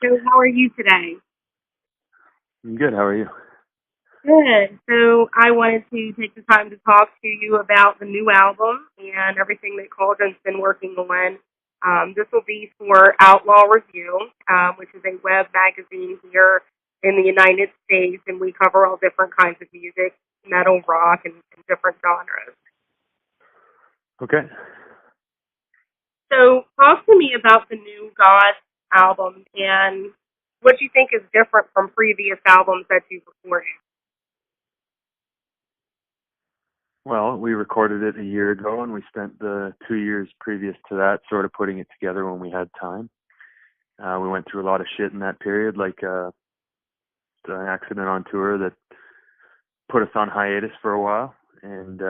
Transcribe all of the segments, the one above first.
So how are you today? I'm good. How are you? Good. So I wanted to take the time to talk to you about the new album and everything that Cauldron's been working on. This will be for Outlaw Review, which is a web magazine here in the United States, and we cover all different kinds of music, metal, rock, and different genres. Okay. So talk to me about the new God album and what you think is different from previous albums that you've recorded. Well, we recorded it a year ago, and we spent the 2 years previous to that sort of putting it together when we had time. We went through a lot of shit in that period, like an accident on tour that put us on hiatus for a while, and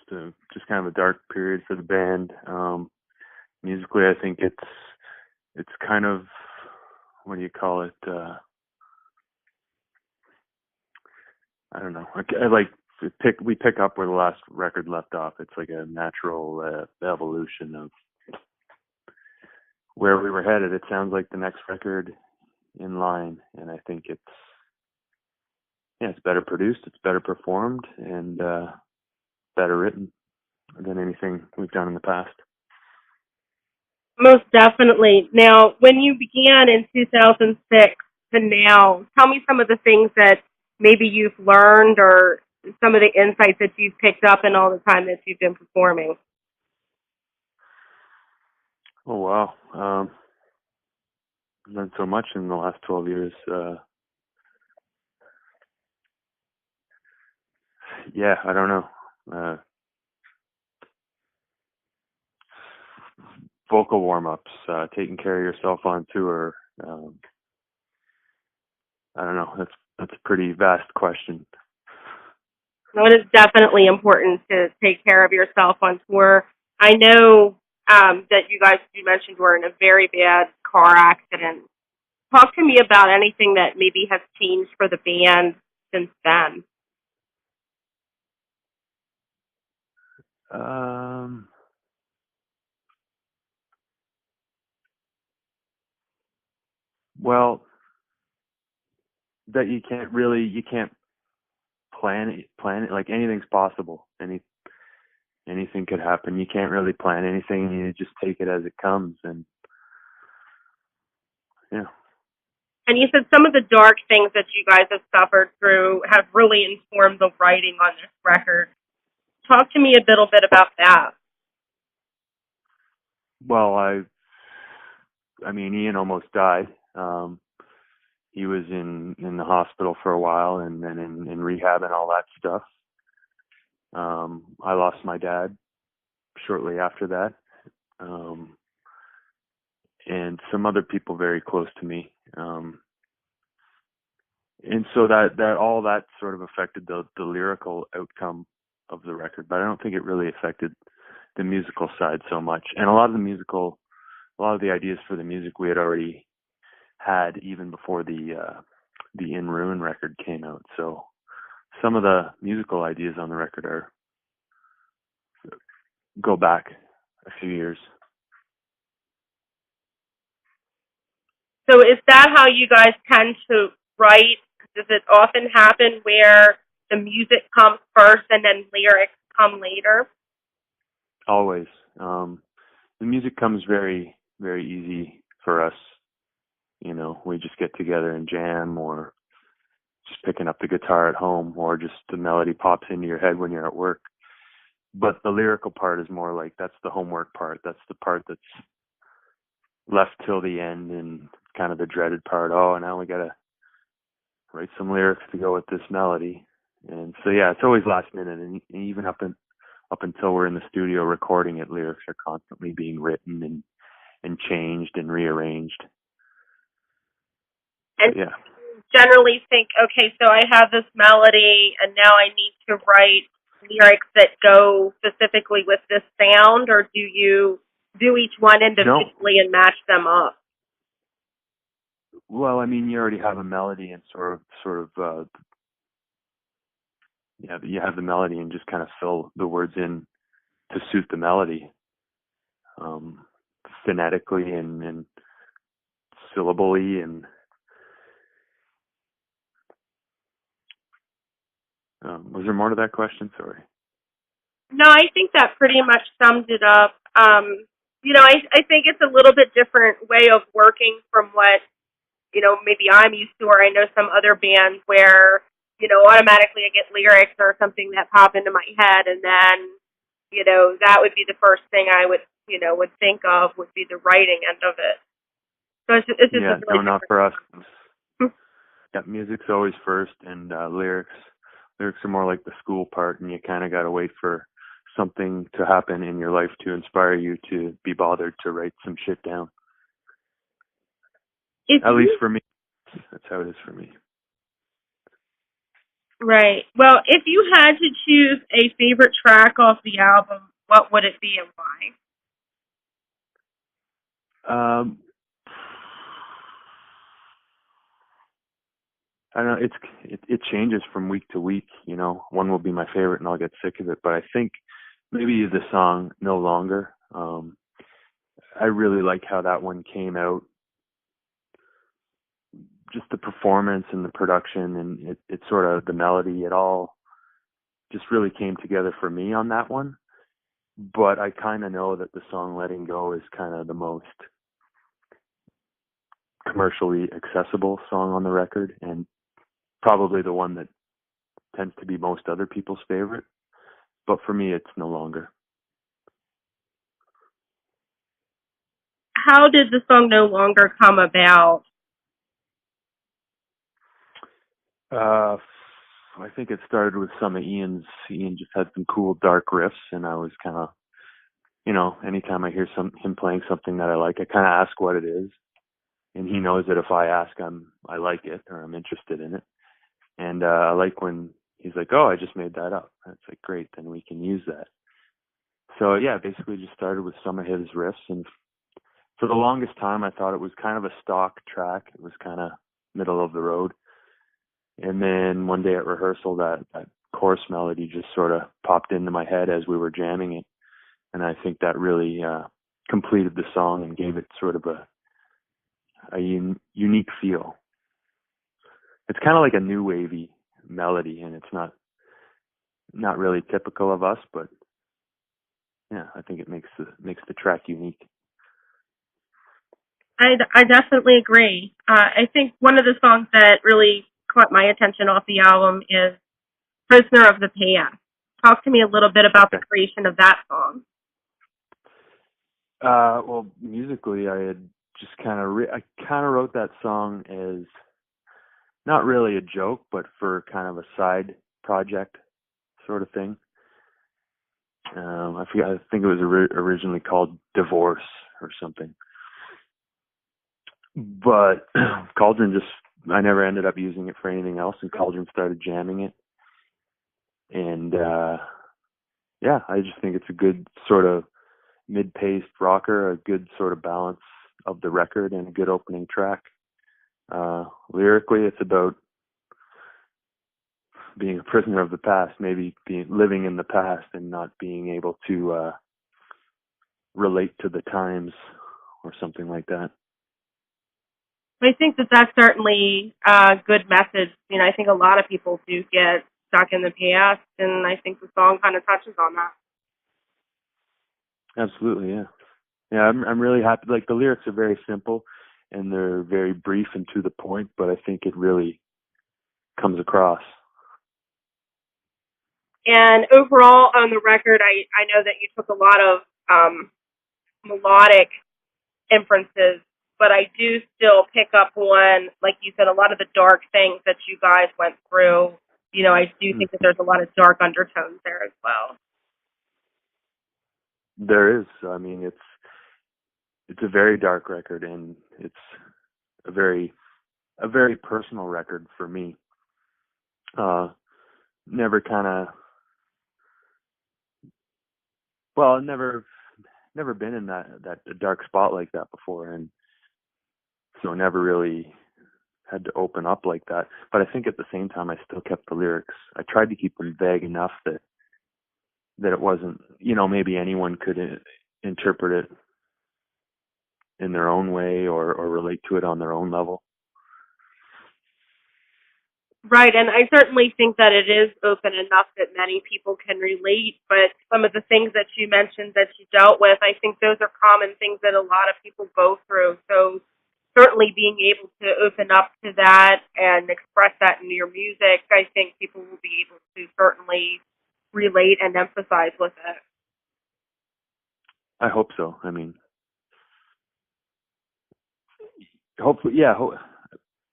just kind of a dark period for the band. Musically, I think it's kind of, what do you call it? I don't know. Like we pick up where the last record left off. It's like a natural evolution of where we were headed. It sounds like the next record in line, and I think it's better produced, it's better performed, and better written than anything we've done in the past. Most definitely. Now, when you began in 2006 to now, tell me some of the things that maybe you've learned or some of the insights that you've picked up in all the time that you've been performing. Oh wow, I've done so much in the last 12 years. Yeah, I don't know. Vocal warm-ups, taking care of yourself on tour. Um, I don't know. That's a pretty vast question. So it is definitely important to take care of yourself on tour. I know that you mentioned, were in a very bad car accident. Talk to me about anything that maybe has changed for the band since then. Um, well, that you can't plan it like anything's possible. Anything could happen. You can't really plan anything. You just take it as it comes, and yeah. And you said some of the dark things that you guys have suffered through have really informed the writing on this record. Talk to me a little bit about that. Well, I mean, Ian almost died. He was in the hospital for a while, and then in rehab and all that stuff. I lost my dad shortly after that, um, and some other people very close to me. And so that all that sort of affected the lyrical outcome of the record, but I don't think it really affected the musical side so much. And a lot of the ideas for the music we had already had even before the In Ruin record came out. So some of the musical ideas on the record are go back a few years. So is that how you guys tend to write? Does it often happen where the music comes first and then lyrics come later? Always. The music comes very, very easy for us. You know, we just get together and jam, or just picking up the guitar at home, or just the melody pops into your head when you're at work. But the lyrical part is more like that's the homework part. That's the part that's left till the end, and kind of the dreaded part. Oh, now we gotta write some lyrics to go with this melody. And so yeah, it's always last minute, and even up until we're in the studio recording it, lyrics are constantly being written and changed and rearranged. And But yeah, generally think, okay, so I have this melody and now I need to write lyrics that go specifically with this sound, or do you do each one no, individually and match them up? well, I mean, you already have a melody, and yeah, you have the melody and just kind of fill the words in to suit the melody, um, phonetically and syllable-y. And was there more to that question? Sorry. No, I think that pretty much sums it up. I think it's a little bit different way of working from what, maybe I'm used to, or I know some other bands where, automatically I get lyrics or something that pop into my head, and then, that would be the first thing I would think of would be the writing end of it. So it's just a Yeah, really no, not different. for us. Yeah, music's always first, and lyrics are more like the school part, and you kind of got to wait for something to happen in your life to inspire you to be bothered to write some shit down. At least for me, that's how it is for me. Right. Well, if you had to choose a favorite track off the album, what would it be and why? I don't know. It changes from week to week. One will be my favorite, and I'll get sick of it. But I think maybe the song "No Longer." I really like how that one came out. Just the performance and the production, and it sort of the melody. It all just really came together for me on that one. But I kind of know that the song "Letting Go" is kind of the most commercially accessible song on the record, and probably the one that tends to be most other people's favorite. But for me, it's "No Longer." How did the song "No Longer" come about? I think it started with some of Ian's. Ian just had some cool dark riffs, and I was kind of, anytime I hear him playing something that I like, I kind of ask what it is, and he knows that if I ask, I like it or I'm interested in it, and I like when he's like, "Oh, I just made that up." It's like, great, then we can use that. So yeah, basically just started with some of his riffs, and for the longest time, I thought it was kind of a stock track. It was kind of middle of the road. And then one day at rehearsal, that chorus melody just sort of popped into my head as we were jamming it. And I think that really completed the song and gave it sort of a unique feel. It's kind of like a new wavy melody, and it's not really typical of us, but yeah, I think it makes the track unique. I definitely agree. I think one of the songs that really caught my attention off the album is "Prisoner of the Past." Talk to me a little bit about the creation of that song. Well, musically, I had just I kind of wrote that song as not really a joke, but for kind of a side project sort of thing. I forget. I think it was originally called "Divorce" or something. But Cauldron I never ended up using it for anything else, and Cauldron started jamming it. And yeah, I just think it's a good sort of mid-paced rocker, a good sort of balance of the record, and a good opening track. Lyrically, it's about being a prisoner of the past, maybe living in the past and not being able to relate to the times or something like that. I think that's certainly a good message. I think a lot of people do get stuck in the past, and I think the song kind of touches on that. Absolutely, yeah. Yeah, I'm really happy. Like, the lyrics are very simple and they're very brief and to the point, but I think it really comes across. And overall on the record, I know that you took a lot of melodic inferences, but I do still pick up on, like you said, a lot of the dark things that you guys went through. I do think that there's a lot of dark undertones there as well. There is. I mean, it's a very dark record, and it's a very personal record for me. Never kind of, well, never been in that dark spot like that before, and so never really had to open up like that. But I think at the same time, I still kept the lyrics. I tried to keep them vague enough that it wasn't, maybe anyone could interpret it in their own way or relate to it on their own level. Right, and I certainly think that it is open enough that many people can relate, but some of the things that you mentioned that you dealt with, I think those are common things that a lot of people go through. So certainly being able to open up to that and express that in your music, I think people will be able to certainly relate and emphasize with it. I hope so. I mean, hopefully, yeah,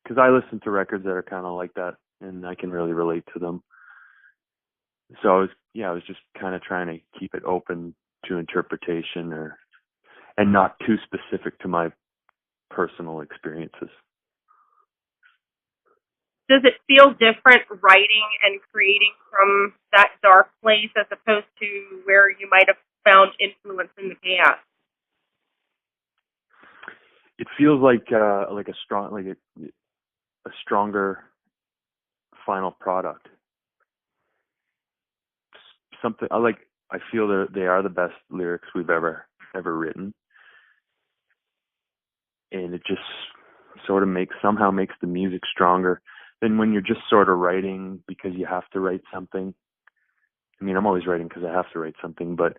because I listen to records that are kind of like that, and I can really relate to them. So I was just kind of trying to keep it open to interpretation, and not too specific to my personal experiences. Does it feel different writing and creating from that dark place as opposed to where you might have found influence in the past? It feels like a stronger final product. Something I like. I feel that they are the best lyrics we've ever written, and it just sort of somehow makes the music stronger than when you're just sort of writing because you have to write something. I mean, I'm always writing because I have to write something, but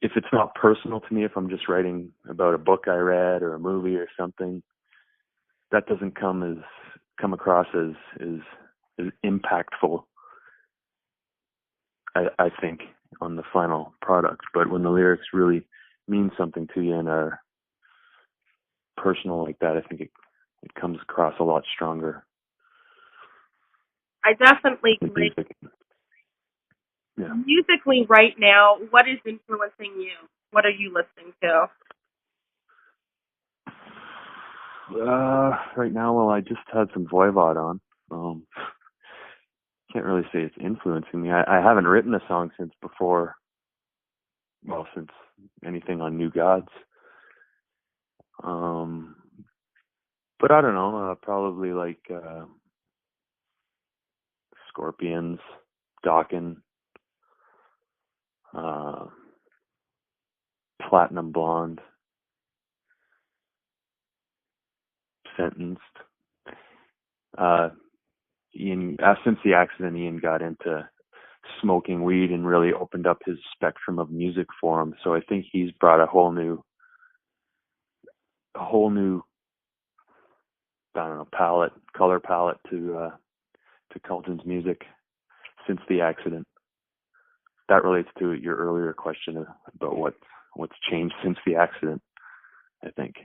if it's not personal to me, if I'm just writing about a book I read or a movie or something, that doesn't come across as impactful, I think, on the final product. But when the lyrics really mean something to you and are personal like that, I think it comes across a lot stronger. I definitely agree. Yeah. Musically, right now, what is influencing you? What are you listening to? Right now, well, I just had some Voivod on. Can't really say it's influencing me. I haven't written a song since anything on New Gods. But I don't know, probably like Scorpions, Dokken, Platinum Blonde, Sentenced. Ian, since the accident, Ian got into smoking weed and really opened up his spectrum of music for him. So I think he's brought a whole new, I don't know, color palette to Cauldron's music since the accident. That relates to your earlier question about what's changed since the accident, I think.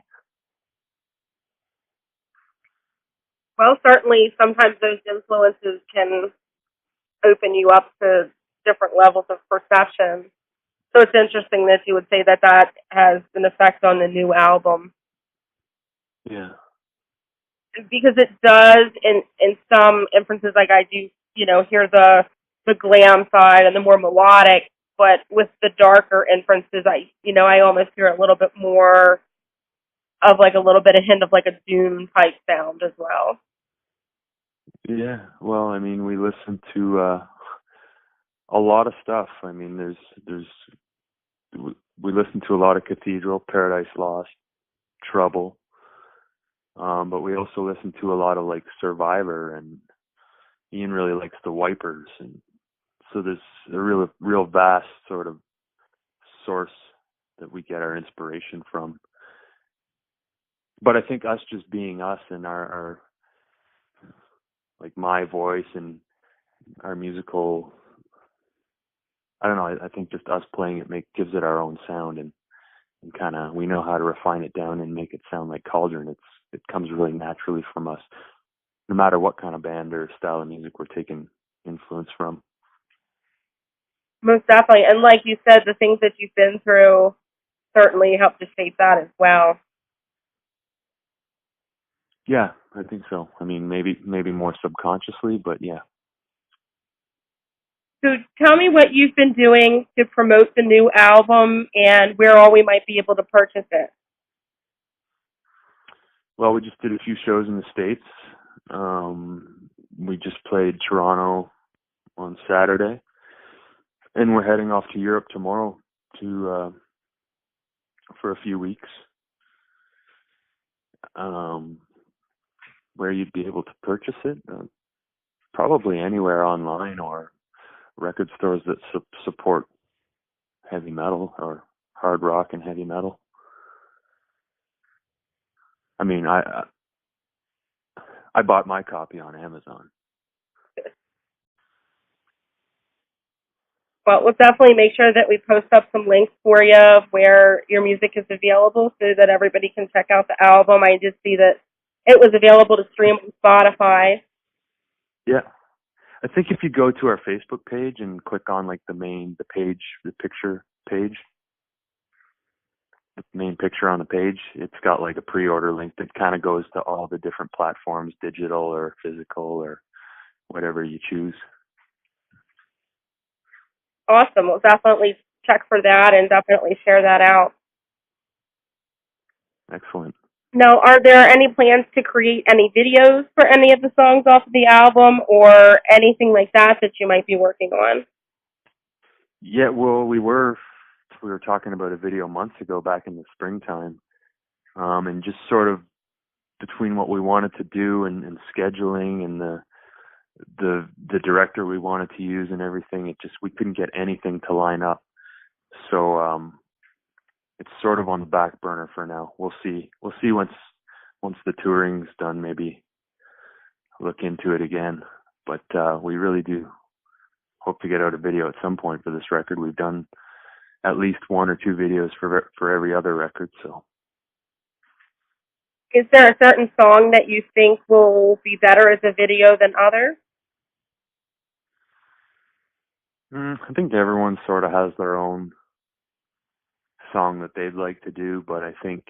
Well, certainly sometimes those influences can open you up to different levels of perception. So it's interesting that you would say that that has an effect on the new album. Yeah. Because it does in some inferences, like I do, hear the glam side and the more melodic, but with the darker inferences, I almost hear a little bit more of like a little bit of hint of like a doom type sound as well. Yeah. Well, I mean, we listen to a lot of stuff. I mean, we listen to a lot of Cathedral, Paradise Lost, Trouble. But we also listen to a lot of like Survivor, and Ian really likes the Wipers, and so there's a real vast sort of source that we get our inspiration from. But I think us just being us and our like my voice and our musical, I don't know, I think just us playing it gives it our own sound, and kind of we know how to refine it down and make it sound like Cauldron. It comes really naturally from us, no matter what kind of band or style of music we're taking influence from. Most definitely. And like you said, the things that you've been through certainly help to shape that as well. Yeah, I think so. I mean, maybe more subconsciously, but yeah. So tell me what you've been doing to promote the new album and where all we might be able to purchase it. Well, we just did a few shows in the States. We just played Toronto on Saturday, and we're heading off to Europe tomorrow for a few weeks. Where you'd be able to purchase it, probably anywhere online or record stores that support heavy metal or hard rock and heavy metal. I mean, I bought my copy on Amazon. Well, we'll definitely make sure that we post up some links for you of where your music is available so that everybody can check out the album. I did see that it was available to stream on Spotify. Yeah. I think if you go to our Facebook page and click on like the picture page, the main picture on the page, it's got like a pre-order link that kind of goes to all the different platforms, digital or physical or whatever you choose. Awesome. We'll definitely check for that and definitely share that out. Excellent. Now, are there any plans to create any videos for any of the songs off of the album or anything like that that you might be working on? Yeah, well, we were talking about a video months ago back in the springtime, and just sort of between what we wanted to do and scheduling and the director we wanted to use and everything, we couldn't get anything to line up. So it's sort of on the back burner for now. We'll see once the touring's done, maybe look into it again. But we really do hope to get out a video at some point for this record. We've done at least one or two videos for every other record. So, is there a certain song that you think will be better as a video than others? I think everyone sort of has their own song that they'd like to do, but I think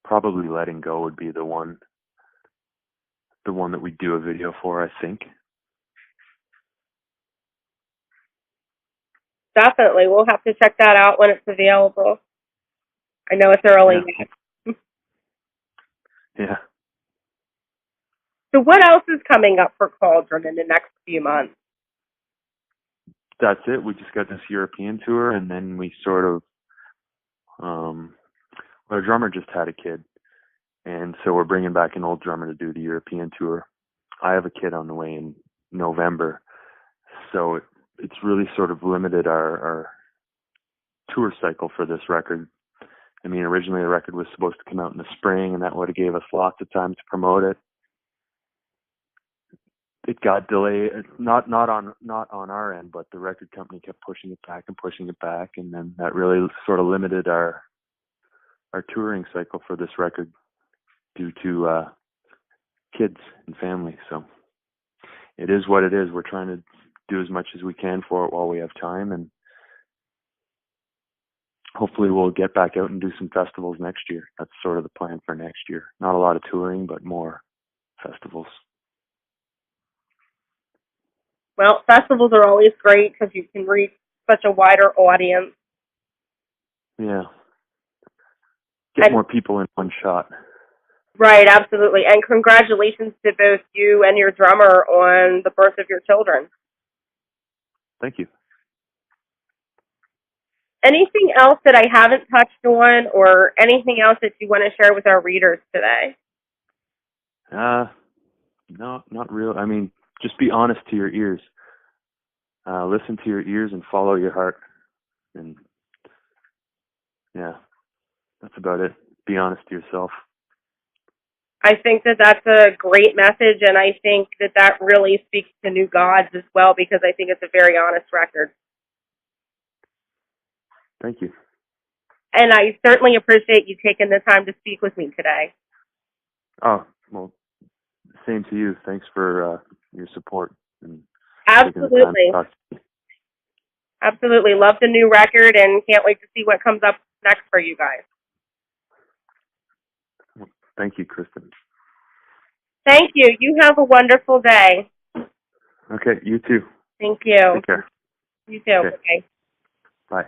probably Letting Go would be the one that we do a video for, I think. Definitely. We'll have to check that out when it's available. I know it's early yet. Yeah. So what else is coming up for Cauldron in the next few months? That's it. We just got this European tour, and then we sort of, our drummer just had a kid, and so we're bringing back an old drummer to do the European tour. I have a kid on the way in November, so it's really sort of limited our tour cycle for this record. I mean, originally the record was supposed to come out in the spring, and that would have gave us lots of time to promote it. It got delayed, not on our end, but the record company kept pushing it back, and then that really sort of limited our touring cycle for this record due to kids and family. So it is what it is. We're trying to do as much as we can for it while we have time, and hopefully we'll get back out and do some festivals next year. That's sort of the plan for next year. Not a lot of touring, but more festivals. Well, festivals are always great because you can reach such a wider audience. Yeah. Get more people in one shot. Right, absolutely. And congratulations to both you and your drummer on the birth of your children. Thank you. Anything else that I haven't touched on or anything else that you want to share with our readers today? No, not real. I mean, just be honest to your ears. Listen to your ears and follow your heart. And yeah, that's about it. Be honest to yourself. I think that that's a great message, and I think that that really speaks to New Gods as well, because I think it's a very honest record. Thank you. And I certainly appreciate you taking the time to speak with me today. Oh, well, same to you. Thanks for your support. And absolutely. Absolutely. Love the new record and can't wait to see what comes up next for you guys. Thank you, Kristen. Thank you. You have a wonderful day. Okay, you too. Thank you. Take care. You too. Okay. Okay. Bye.